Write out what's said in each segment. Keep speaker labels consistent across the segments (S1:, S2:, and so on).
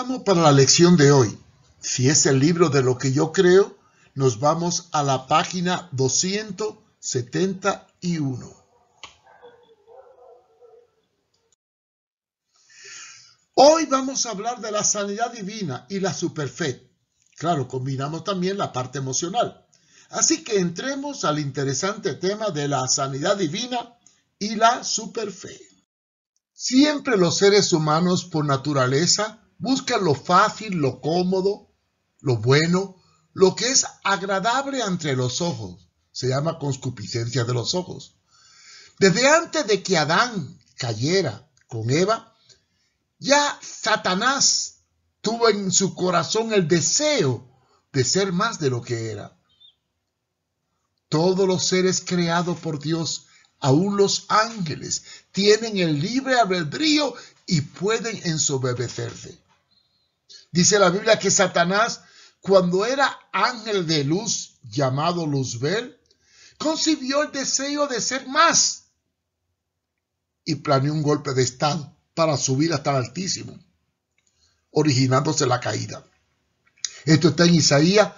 S1: Vamos para la lección de hoy. Si es el libro de lo que yo creo, nos vamos a la página 271. Hoy vamos a hablar de la sanidad divina y la superfe. Claro, combinamos también la parte emocional. Así que entremos al interesante tema de la sanidad divina y la superfe. Siempre los seres humanos por naturaleza buscan lo fácil, lo cómodo, lo bueno, lo que es agradable ante los ojos. Se llama concupiscencia de los ojos. Desde antes de que Adán cayera con Eva, ya Satanás tuvo en su corazón el deseo de ser más de lo que era. Todos los seres creados por Dios, aún los ángeles, tienen el libre albedrío y pueden ensoberbecerse. Dice la Biblia que Satanás, cuando era ángel de luz, llamado Luzbel, concibió el deseo de ser más y planeó un golpe de estado para subir hasta el Altísimo, originándose la caída. Esto está en Isaías,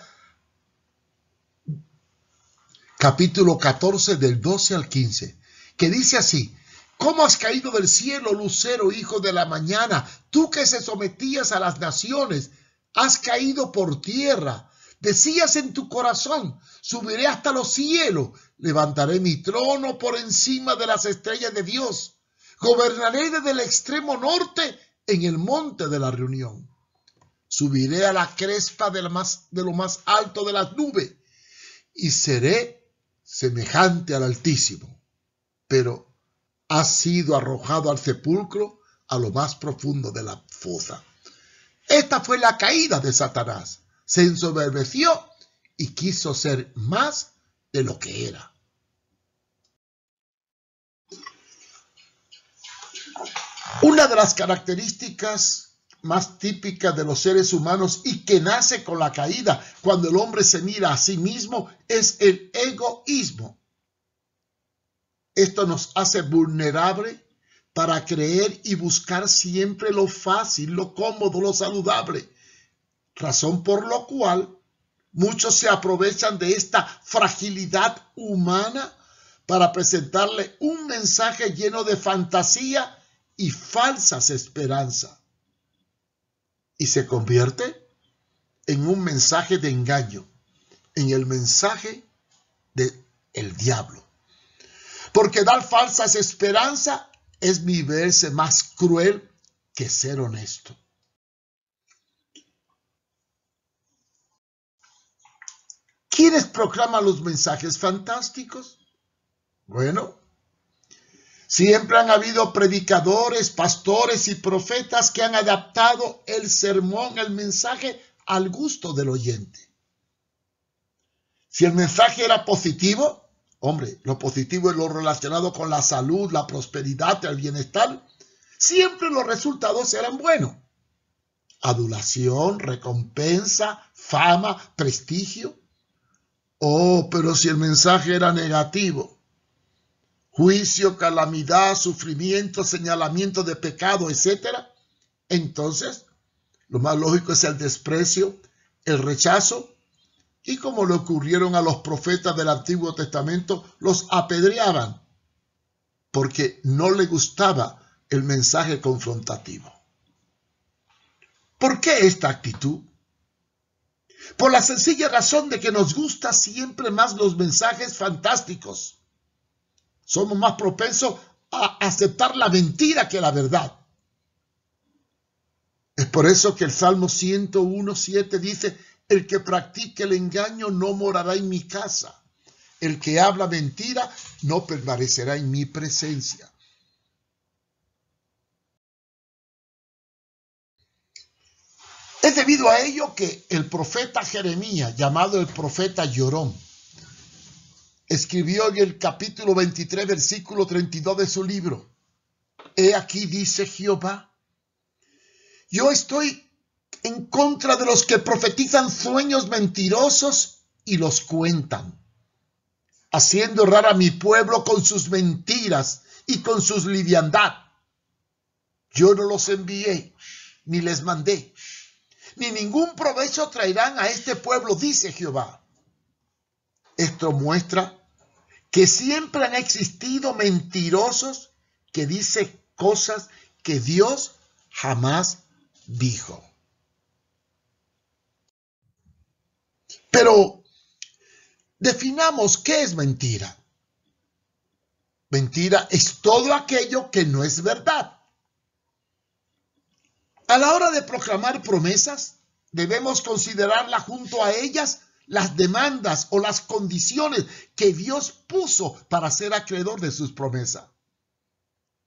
S1: capítulo 14, del 12 al 15, que dice así: ¿Cómo has caído del cielo, lucero, hijo de la mañana? Tú que se sometías a las naciones, has caído por tierra. Decías en tu corazón: subiré hasta los cielos, levantaré mi trono por encima de las estrellas de Dios. Gobernaré desde el extremo norte en el monte de la reunión. Subiré a la crespa de lo más alto de las nubes y seré semejante al Altísimo. Pero has sido arrojado al sepulcro, a lo más profundo de la fosa. Esta fue la caída de Satanás. Se ensoberbeció y quiso ser más de lo que era. Una de las características más típicas de los seres humanos y que nace con la caída, cuando el hombre se mira a sí mismo, es el egoísmo. Esto nos hace vulnerable para creer y buscar siempre lo fácil, lo cómodo, lo saludable. Razón por la cual muchos se aprovechan de esta fragilidad humana para presentarle un mensaje lleno de fantasía y falsas esperanzas. Y se convierte en un mensaje de engaño, en el mensaje del diablo. Porque dar falsas esperanzas es verse más cruel que ser honesto. ¿Quiénes proclaman los mensajes fantásticos? Bueno, siempre han habido predicadores, pastores y profetas que han adaptado el sermón, el mensaje, al gusto del oyente. Si el mensaje era positivo, hombre, lo positivo es lo relacionado con la salud, la prosperidad, el bienestar. Siempre los resultados eran buenos. Adulación, recompensa, fama, prestigio. Oh, pero si el mensaje era negativo, juicio, calamidad, sufrimiento, señalamiento de pecado, etc., entonces lo más lógico es el desprecio, el rechazo. Y como le ocurrieron a los profetas del Antiguo Testamento, los apedreaban porque no le gustaba el mensaje confrontativo. ¿Por qué esta actitud? Por la sencilla razón de que nos gustan siempre más los mensajes fantásticos. Somos más propensos a aceptar la mentira que la verdad. Es por eso que el Salmo 101:7 dice: el que practique el engaño no morará en mi casa. El que habla mentira no permanecerá en mi presencia. Es debido a ello que el profeta Jeremías, llamado el profeta llorón, escribió en el capítulo 23, versículo 32 de su libro: He aquí, dice Jehová, yo estoy en contra de los que profetizan sueños mentirosos y los cuentan, haciendo errar a mi pueblo con sus mentiras y con sus liviandad. Yo no los envié, ni les mandé. ni ningún provecho traerán a este pueblo, dice Jehová. Esto muestra que siempre han existido mentirosos que dicen cosas que Dios jamás dijo. Pero definamos qué es mentira. Mentira es todo aquello que no es verdad. A la hora de proclamar promesas, debemos considerarla junto a ellas las demandas o las condiciones que Dios puso para ser acreedor de sus promesas.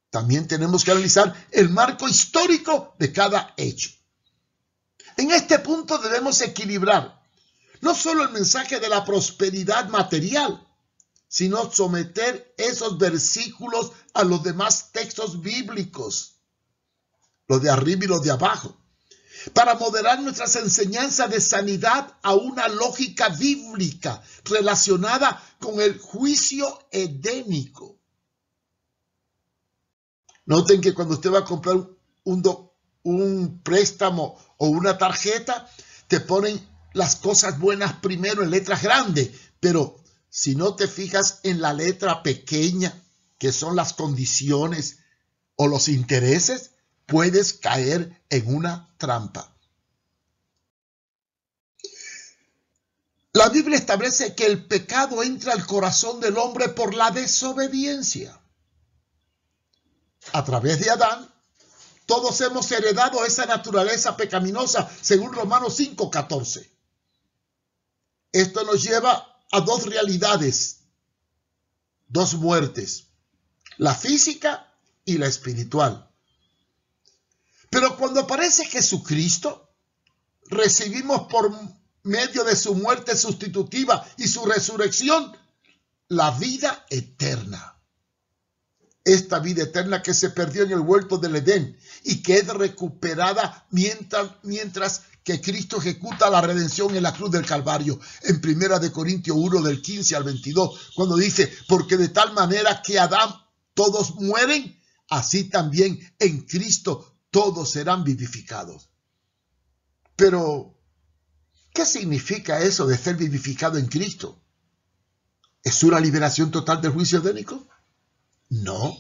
S1: También tenemos que analizar el marco histórico de cada hecho. En este punto debemos equilibrar no solo el mensaje de la prosperidad material, sino someter esos versículos a los demás textos bíblicos, los de arriba y los de abajo, para moderar nuestras enseñanzas de sanidad a una lógica bíblica relacionada con el juicio edénico. Noten que cuando usted va a comprar un préstamo o una tarjeta, te ponen las cosas buenas primero en letras grandes, pero si no te fijas en la letra pequeña, que son las condiciones o los intereses, puedes caer en una trampa. La Biblia establece que el pecado entra al corazón del hombre por la desobediencia. A través de Adán, todos hemos heredado esa naturaleza pecaminosa, según Romanos 5:14. Esto nos lleva a dos realidades, dos muertes, la física y la espiritual. Pero cuando aparece Jesucristo, recibimos por medio de su muerte sustitutiva y su resurrección la vida eterna. Esta vida eterna que se perdió en el huerto del Edén y que es recuperada mientras que Cristo ejecuta la redención en la cruz del Calvario, en 1 Corintios 1 del 15 al 22, cuando dice, porque de tal manera que Adán todos mueren, así también en Cristo todos serán vivificados. Pero, ¿qué significa eso de ser vivificado en Cristo? ¿Es una liberación total del juicio edénico? No,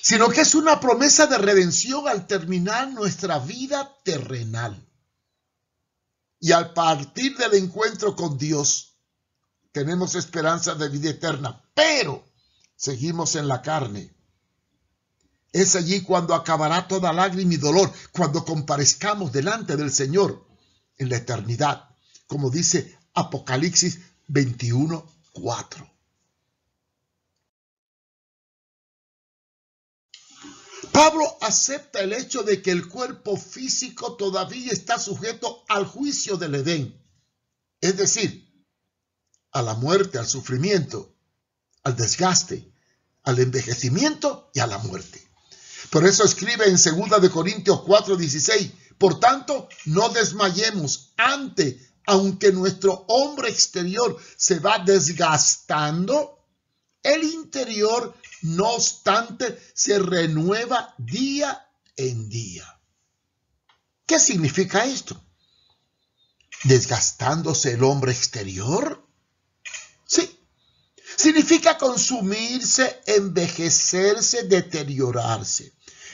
S1: sino que es una promesa de redención al terminar nuestra vida terrenal. Y al partir del encuentro con Dios, tenemos esperanza de vida eterna, pero seguimos en la carne. Es allí cuando acabará toda lágrima y dolor, cuando comparezcamos delante del Señor en la eternidad, como dice Apocalipsis 21:4. Pablo acepta el hecho de que el cuerpo físico todavía está sujeto al juicio del Edén, es decir, a la muerte, al sufrimiento, al desgaste, al envejecimiento y a la muerte. Por eso escribe en 2 Corintios 4:16, por tanto, no desmayemos aunque nuestro hombre exterior se va desgastando, el interior, no obstante, se renueva día en día. ¿Qué significa esto? ¿Desgastándose el hombre exterior? Sí. Significa consumirse, envejecerse, deteriorarse.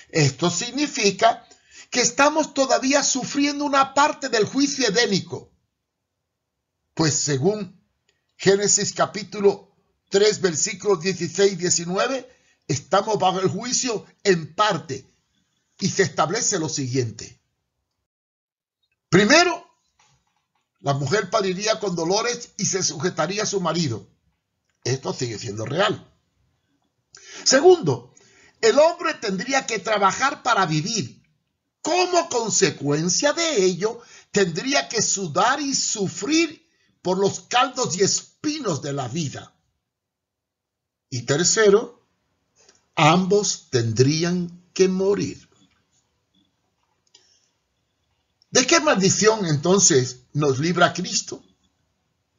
S1: Esto significa que estamos todavía sufriendo una parte del juicio edénico. Pues según Génesis capítulo 3, versículos 16 y 19, estamos bajo el juicio en parte. Y se establece lo siguiente. Primero, la mujer pariría con dolores y se sujetaría a su marido. Esto sigue siendo real. Segundo, el hombre tendría que trabajar para vivir. Como consecuencia de ello, tendría que sudar y sufrir por los caldos y espinos de la vida. Y tercero, ambos tendrían que morir. ¿De qué maldición entonces nos libra Cristo?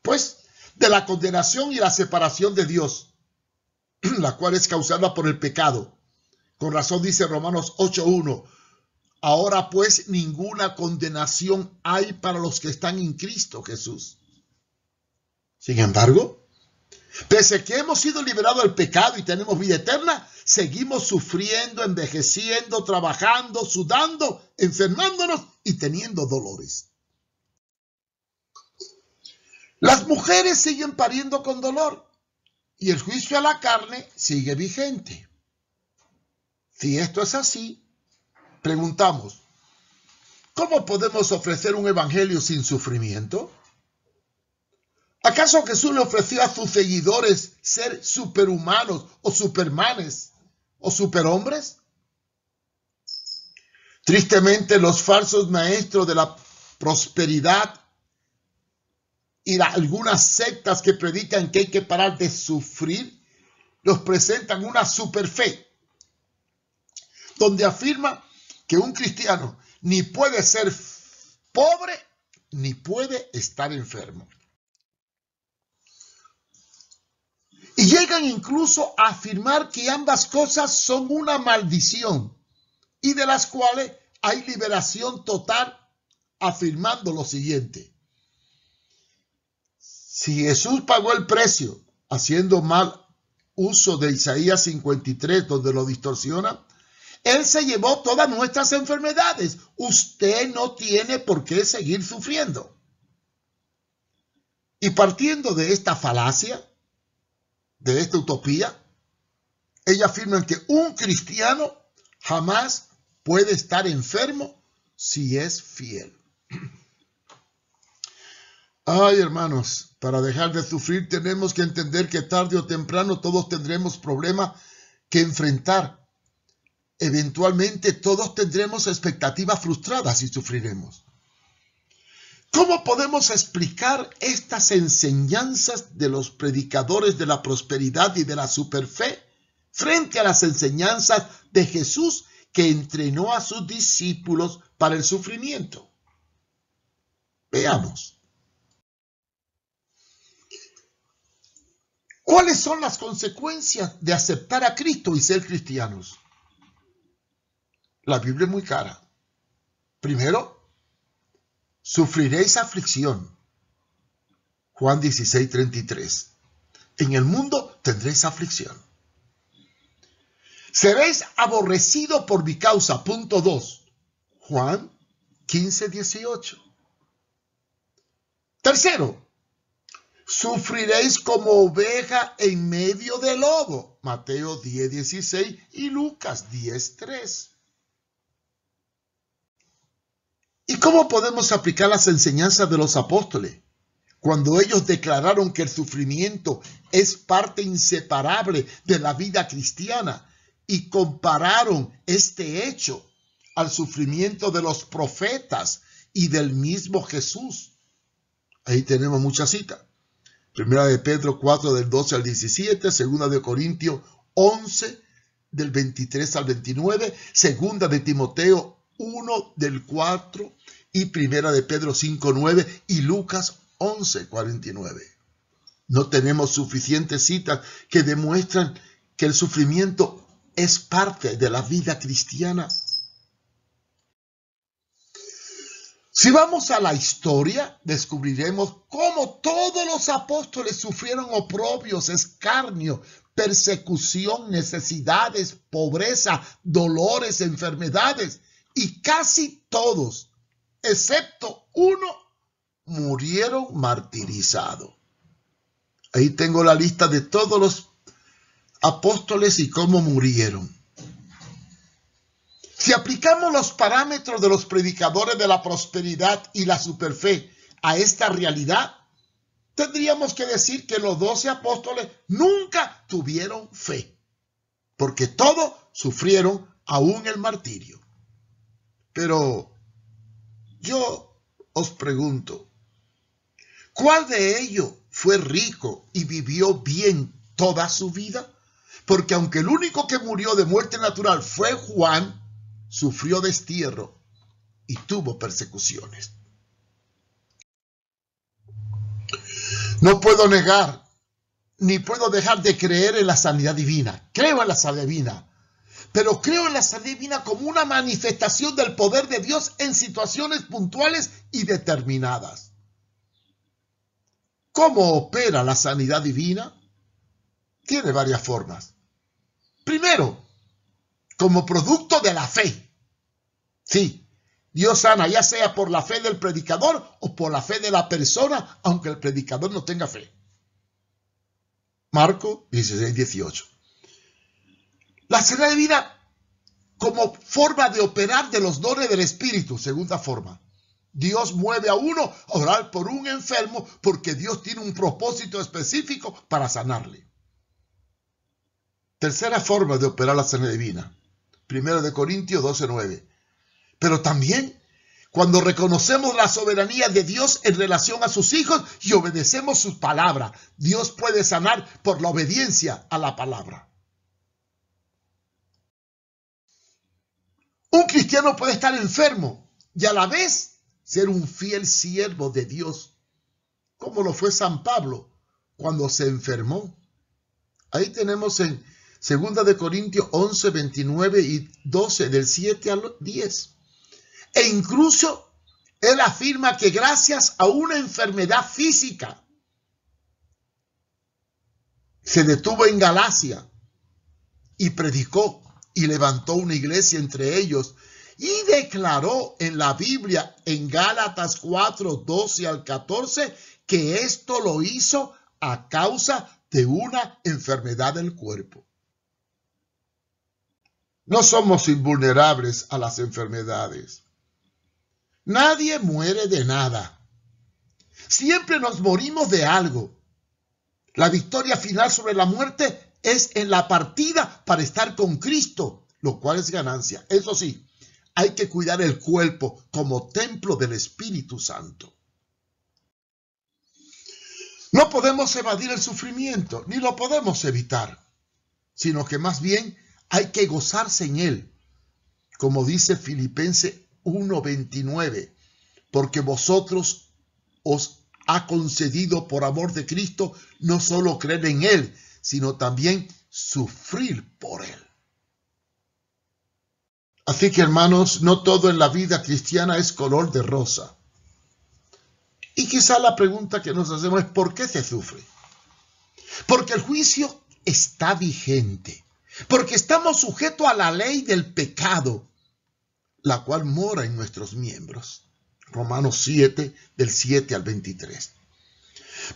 S1: Pues de la condenación y la separación de Dios, la cual es causada por el pecado. Con razón dice Romanos 8:1, Ahora pues ninguna condenación hay para los que están en Cristo Jesús. Sin embargo, pese a que hemos sido liberados del pecado y tenemos vida eterna, seguimos sufriendo, envejeciendo, trabajando, sudando, enfermándonos y teniendo dolores. Las mujeres siguen pariendo con dolor y el juicio a la carne sigue vigente. Si esto es así, preguntamos, ¿cómo podemos ofrecer un evangelio sin sufrimiento? ¿Acaso Jesús le ofreció a sus seguidores ser superhumanos o supermanes o superhombres? Tristemente, los falsos maestros de la prosperidad y algunas sectas que predican que hay que parar de sufrir, nos presentan una superfe, donde afirma que un cristiano ni puede ser pobre ni puede estar enfermo. Y llegan incluso a afirmar que ambas cosas son una maldición y de las cuales hay liberación total, afirmando lo siguiente: si Jesús pagó el precio haciendo mal uso de Isaías 53, donde lo distorsiona, Él se llevó todas nuestras enfermedades. Usted no tiene por qué seguir sufriendo. Y partiendo de esta falacia, de esta utopía, ellas afirman que un cristiano jamás puede estar enfermo si es fiel. Ay, hermanos, para dejar de sufrir tenemos que entender que tarde o temprano todos tendremos problemas que enfrentar. Eventualmente todos tendremos expectativas frustradas y sufriremos. ¿Cómo podemos explicar estas enseñanzas de los predicadores de la prosperidad y de la superfe frente a las enseñanzas de Jesús que entrenó a sus discípulos para el sufrimiento? Veamos. ¿Cuáles son las consecuencias de aceptar a Cristo y ser cristianos? La Biblia es muy clara. Primero, sufriréis aflicción. Juan 16:33. En el mundo tendréis aflicción. Seréis aborrecido por mi causa. Punto 2. Juan 15:18. Tercero, sufriréis como oveja en medio de lobo. Mateo 10:16 y Lucas 10:3. ¿Y cómo podemos aplicar las enseñanzas de los apóstoles cuando ellos declararon que el sufrimiento es parte inseparable de la vida cristiana y compararon este hecho al sufrimiento de los profetas y del mismo Jesús? Ahí tenemos muchas citas. Primera de Pedro 4 del 12 al 17, Segunda de Corintios 11 del 23 al 29, Segunda de Timoteo 1 del 4 y Primera de Pedro 5:9 y Lucas 11:49. No tenemos suficientes citas que demuestran que el sufrimiento es parte de la vida cristiana. Si vamos a la historia, descubriremos cómo todos los apóstoles sufrieron oprobios, escarnio, persecución, necesidades, pobreza, dolores, enfermedades, y casi todos, excepto uno, murieron martirizados. Ahí tengo la lista de todos los apóstoles y cómo murieron. Si aplicamos los parámetros de los predicadores de la prosperidad y la superfe a esta realidad, tendríamos que decir que los 12 apóstoles nunca tuvieron fe, porque todos sufrieron aún el martirio. Pero yo os pregunto, ¿cuál de ellos fue rico y vivió bien toda su vida? Porque aunque el único que murió de muerte natural fue Juan, sufrió destierro y tuvo persecuciones. No puedo negar, ni puedo dejar de creer en la sanidad divina. Creo en la sanidad divina. pero creo en la sanidad divina como una manifestación del poder de Dios en situaciones puntuales y determinadas. ¿Cómo opera la sanidad divina? Tiene varias formas. Primero, como producto de la fe. Sí, Dios sana ya sea por la fe del predicador o por la fe de la persona, aunque el predicador no tenga fe. Marcos 16:18. La sanidad divina como forma de operar de los dones del Espíritu. Segunda forma, Dios mueve a uno a orar por un enfermo porque Dios tiene un propósito específico para sanarle. Tercera forma de operar la sanidad divina. 1 Corintios 12:9. Pero también cuando reconocemos la soberanía de Dios en relación a sus hijos y obedecemos su palabra, Dios puede sanar por la obediencia a la palabra. Un cristiano puede estar enfermo y a la vez ser un fiel siervo de Dios, como lo fue San Pablo cuando se enfermó. Ahí tenemos en 2 Corintios 11, 29 y 12, del 7 al 10. E incluso él afirma que gracias a una enfermedad física se detuvo en Galacia y predicó y levantó una iglesia entre ellos y declaró en la Biblia en Gálatas 4, 12 al 14 que esto lo hizo a causa de una enfermedad del cuerpo. No somos invulnerables a las enfermedades. Nadie muere de nada. Siempre nos morimos de algo. La victoria final sobre la muerte es en la partida para estar con Cristo, lo cual es ganancia. Eso sí, hay que cuidar el cuerpo como templo del Espíritu Santo. No podemos evadir el sufrimiento, ni lo podemos evitar, sino que más bien hay que gozarse en él, como dice Filipenses 1:29, porque vosotros os ha concedido por amor de Cristo no solo creer en él, sino también sufrir por él. Así que, hermanos, no todo en la vida cristiana es color de rosa. Y quizá la pregunta que nos hacemos es ¿por qué se sufre? Porque el juicio está vigente, porque estamos sujetos a la ley del pecado, la cual mora en nuestros miembros. Romanos 7, del 7 al 23.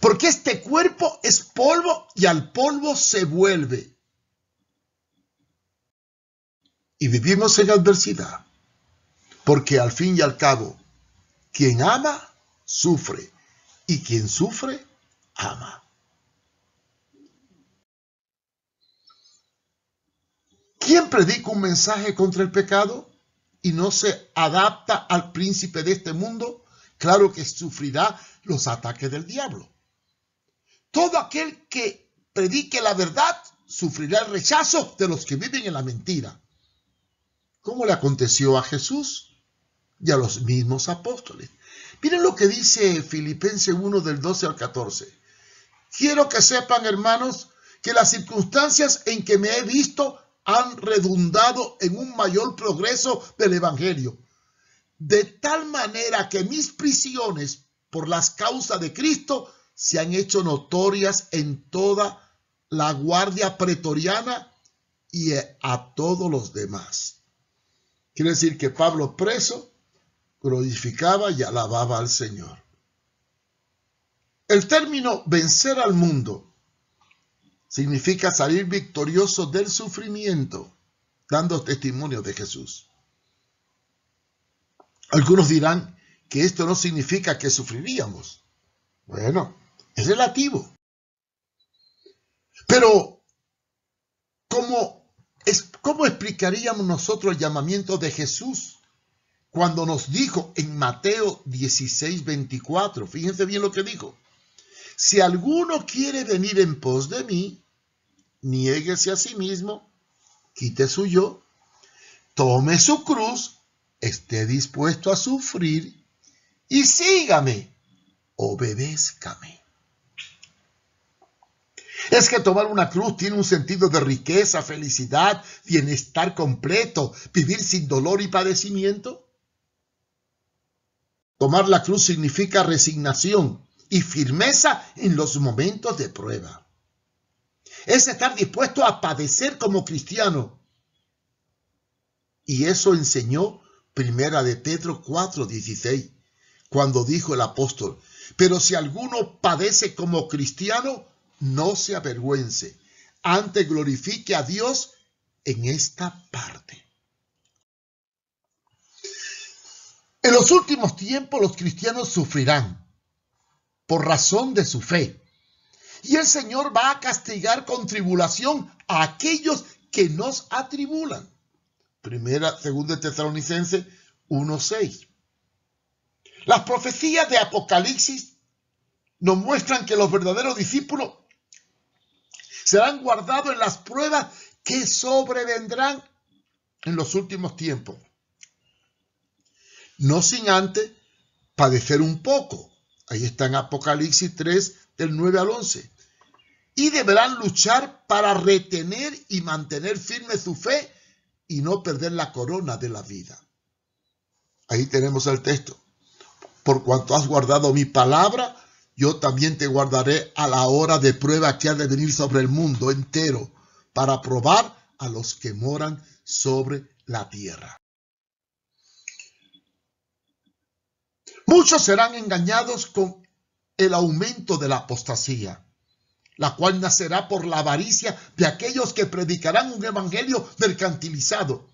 S1: Porque este cuerpo es polvo y al polvo se vuelve. Y vivimos en adversidad, porque al fin y al cabo, quien ama, sufre, y quien sufre, ama. ¿Quién predica un mensaje contra el pecado y no se adapta al príncipe de este mundo? Claro que sufrirá los ataques del diablo. Todo aquel que predique la verdad sufrirá el rechazo de los que viven en la mentira, como le aconteció a Jesús y a los mismos apóstoles. Miren lo que dice Filipenses 1 del 12 al 14. Quiero que sepan, hermanos, que las circunstancias en que me he visto han redundado en un mayor progreso del evangelio, de tal manera que mis prisiones por las causas de Cristo se han hecho notorias en toda la guardia pretoriana y a todos los demás. Quiere decir que Pablo preso glorificaba y alababa al Señor. El término vencer al mundo significa salir victorioso del sufrimiento, dando testimonio de Jesús. Algunos dirán que esto no significa que sufriríamos. Bueno, es relativo. Pero, ¿cómo explicaríamos nosotros el llamamiento de Jesús cuando nos dijo en Mateo 16:24? Fíjense bien lo que dijo. Si alguno quiere venir en pos de mí, niéguese a sí mismo, quite su yo, tome su cruz, esté dispuesto a sufrir y sígame, obedézcame. Es que tomar una cruz tiene un sentido de riqueza, felicidad, bienestar completo, vivir sin dolor y padecimiento. Tomar la cruz significa resignación y firmeza en los momentos de prueba. Es estar dispuesto a padecer como cristiano. Y eso enseñó Primera de Pedro 4:16, cuando dijo el apóstol: pero si alguno padece como cristiano, no se avergüence, antes glorifique a Dios en esta parte. En los últimos tiempos los cristianos sufrirán por razón de su fe. Y el Señor va a castigar con tribulación a aquellos que nos atribulan. Segunda Tesalonicenses 1:6. Las profecías de Apocalipsis nos muestran que los verdaderos discípulos serán guardados en las pruebas que sobrevendrán en los últimos tiempos. No sin antes padecer un poco. Ahí está en Apocalipsis 3, del 9 al 11. Y deberán luchar para retener y mantener firme su fe y no perder la corona de la vida. Ahí tenemos el texto. Por cuanto has guardado mi palabra, yo también te guardaré a la hora de prueba que ha de venir sobre el mundo entero, para probar a los que moran sobre la tierra. Muchos serán engañados con el aumento de la apostasía, la cual nacerá por la avaricia de aquellos que predicarán un evangelio mercantilizado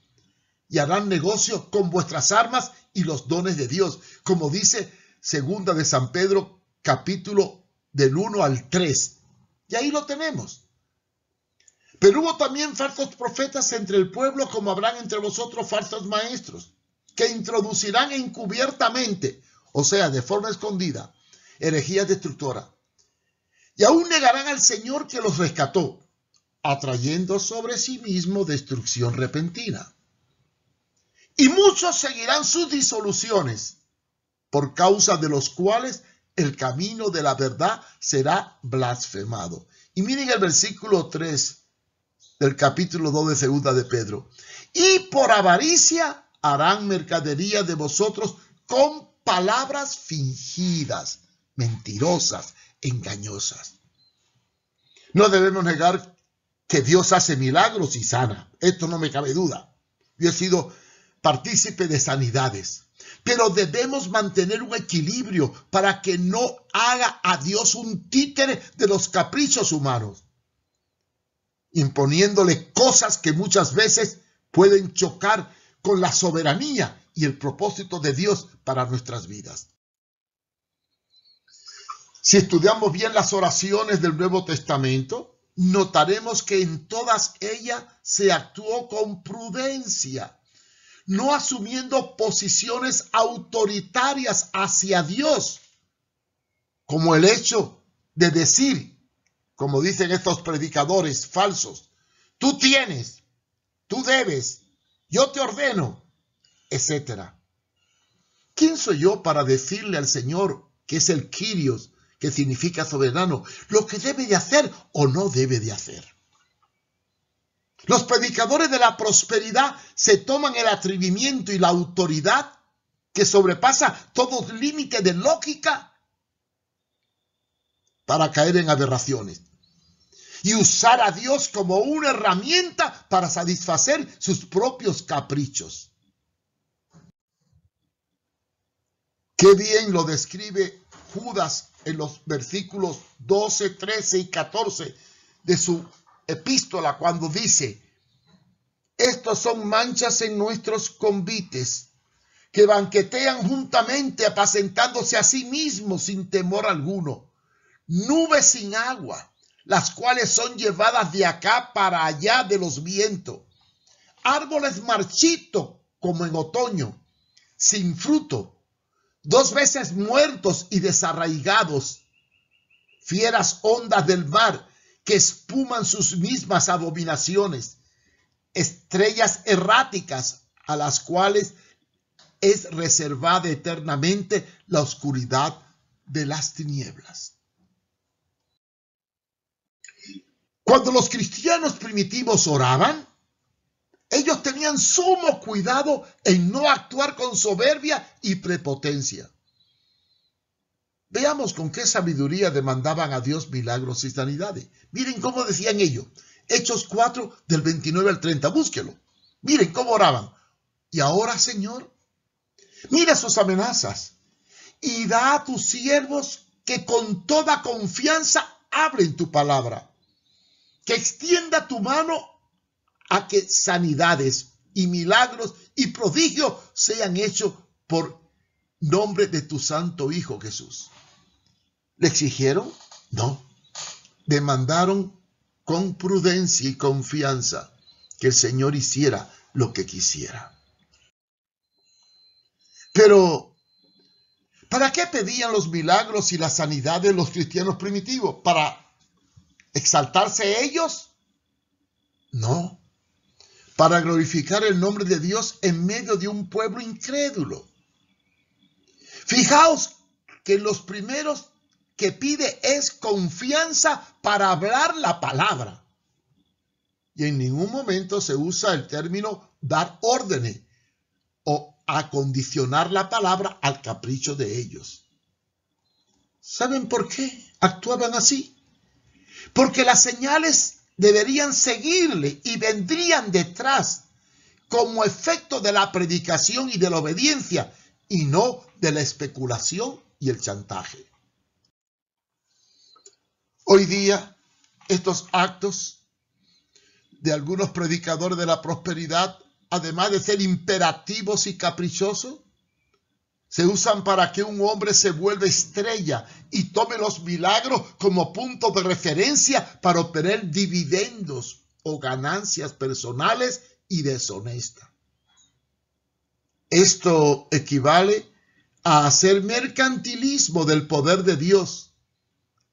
S1: y harán negocio con vuestras armas y los dones de Dios, como dice Segunda de San Pedro, capítulo del 1 al 3. Y ahí lo tenemos. Pero hubo también falsos profetas entre el pueblo, como habrán entre vosotros falsos maestros, que introducirán encubiertamente, o sea, de forma escondida, herejías destructoras. Y aún negarán al Señor que los rescató, atrayendo sobre sí mismo destrucción repentina. Y muchos seguirán sus disoluciones, por causa de los cuales el camino de la verdad será blasfemado. Y miren el versículo 3 del capítulo 2 de Segunda de Pedro. Y por avaricia harán mercadería de vosotros con palabras fingidas, mentirosas, engañosas. No debemos negar que Dios hace milagros y sana. Esto no me cabe duda. Yo he sido partícipe de sanidades. Pero debemos mantener un equilibrio para que no haga a Dios un títere de los caprichos humanos, imponiéndole cosas que muchas veces pueden chocar con la soberanía y el propósito de Dios para nuestras vidas. Si estudiamos bien las oraciones del Nuevo Testamento, notaremos que en todas ellas se actuó con prudencia, no asumiendo posiciones autoritarias hacia Dios, como el hecho de decir, como dicen estos predicadores falsos: tú tienes, tú debes, yo te ordeno, etc. ¿Quién soy yo para decirle al Señor, que es el Kyrios, que significa soberano, lo que debe de hacer o no debe de hacer? Los predicadores de la prosperidad se toman el atrevimiento y la autoridad que sobrepasa todo límite de lógica para caer en aberraciones y usar a Dios como una herramienta para satisfacer sus propios caprichos. Qué bien lo describe Judas en los versículos 12, 13 y 14 de su epístola, cuando dice: estos son manchas en nuestros convites, que banquetean juntamente, apacentándose a sí mismos sin temor alguno, nubes sin agua, las cuales son llevadas de acá para allá de los vientos, árboles marchitos como en otoño, sin fruto, 2 veces muertos y desarraigados, fieras ondas del mar que espuman sus mismas abominaciones, estrellas erráticas a las cuales es reservada eternamente la oscuridad de las tinieblas. Cuando los cristianos primitivos oraban, ellos tenían sumo cuidado en no actuar con soberbia y prepotencia. Veamos con qué sabiduría demandaban a Dios milagros y sanidades. Miren cómo decían ellos. Hechos 4, del 29 al 30. Búsquelo. Miren cómo oraban. Y ahora, Señor, mira sus amenazas y da a tus siervos que con toda confianza hablen tu palabra. Que extienda tu mano a que sanidades y milagros y prodigios sean hechos por nombre de tu santo Hijo Jesús. ¿Le exigieron? No. Demandaron con prudencia y confianza que el Señor hiciera lo que quisiera. Pero, ¿para qué pedían los milagros y la sanidad de los cristianos primitivos? ¿Para exaltarse ellos? No. Para glorificar el nombre de Dios en medio de un pueblo incrédulo. Fijaos que los primeros que pide es confianza para hablar la palabra. Y en ningún momento se usa el término dar órdenes o acondicionar la palabra al capricho de ellos. ¿Saben por qué actuaban así? Porque las señales deberían seguirle y vendrían detrás como efecto de la predicación y de la obediencia y no de la especulación y el chantaje. Hoy día, estos actos de algunos predicadores de la prosperidad, además de ser imperativos y caprichosos, se usan para que un hombre se vuelva estrella y tome los milagros como punto de referencia para obtener dividendos o ganancias personales y deshonestas. Esto equivale a hacer mercantilismo del poder de Dios,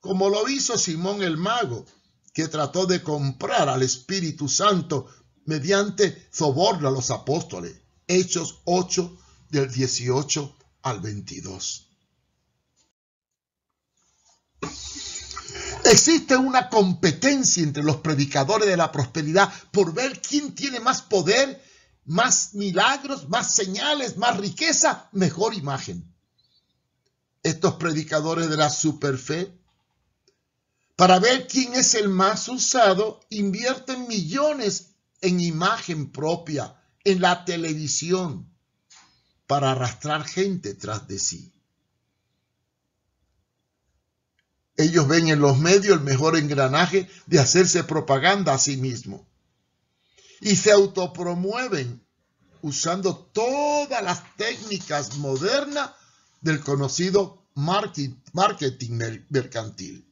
S1: como lo hizo Simón el Mago, que trató de comprar al Espíritu Santo mediante soborno a los apóstoles. Hechos 8, del 18 al 22. Existe una competencia entre los predicadores de la prosperidad por ver quién tiene más poder, más milagros, más señales, más riqueza, mejor imagen. Estos predicadores de la superfe, para ver quién es el más usado, invierten millones en imagen propia, en la televisión, para arrastrar gente tras de sí. Ellos ven en los medios el mejor engranaje de hacerse propaganda a sí mismo. Y se autopromueven usando todas las técnicas modernas del conocido marketing mercantil.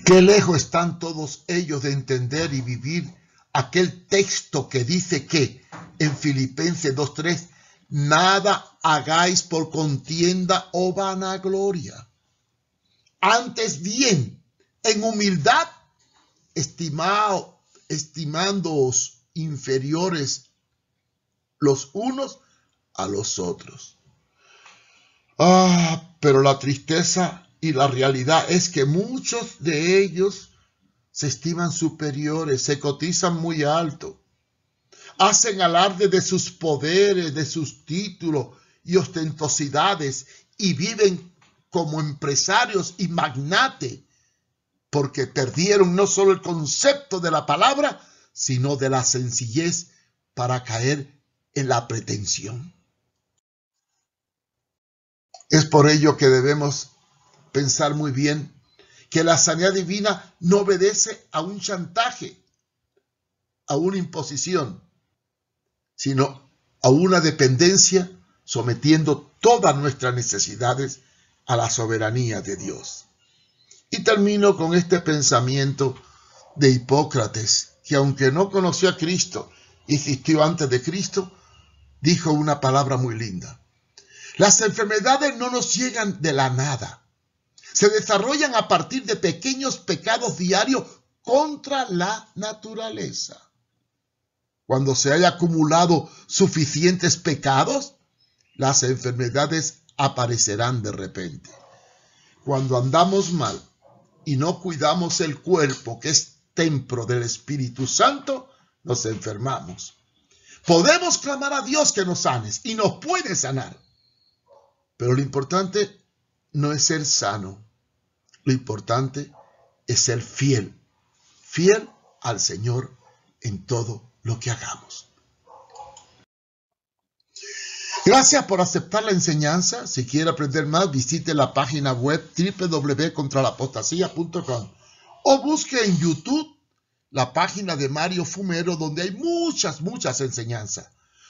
S1: Qué lejos están todos ellos de entender y vivir aquel texto que dice que en Filipenses 2:3, nada hagáis por contienda o vanagloria. Antes bien, en humildad, estimándoos inferiores los unos a los otros. Pero la tristeza y la realidad es que muchos de ellos se estiman superiores, se cotizan muy alto, hacen alarde de sus poderes, de sus títulos y ostentosidades y viven como empresarios y magnates porque perdieron no solo el concepto de la palabra, sino de la sencillez para caer en la pretensión. Es por ello que debemos pensar muy bien que la sanidad divina no obedece a un chantaje, a una imposición, sino a una dependencia, sometiendo todas nuestras necesidades a la soberanía de Dios. Y termino con este pensamiento de Hipócrates, que aunque no conoció a Cristo, existió antes de Cristo, dijo una palabra muy linda. Las enfermedades no nos llegan de la nada. Se desarrollan a partir de pequeños pecados diarios contra la naturaleza. Cuando se haya acumulado suficientes pecados, las enfermedades aparecerán de repente. cuando andamos mal y no cuidamos el cuerpo, que es templo del Espíritu Santo, nos enfermamos. Podemos clamar a Dios que nos sanes y nos puede sanar. Pero lo importante no es ser sano. Lo importante es ser fiel. Fiel al Señor en todo lo que hagamos. Gracias por aceptar la enseñanza. Si quiere aprender más, visite la página web www.contralapostasía.com o busque en YouTube la página de Mario Fumero, donde hay muchas enseñanzas.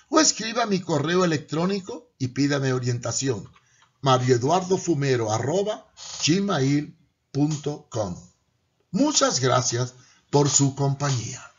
S1: O escriba mi correo electrónico y pídame orientación. marioeduardofumero@gmail.com. Muchas gracias por su compañía.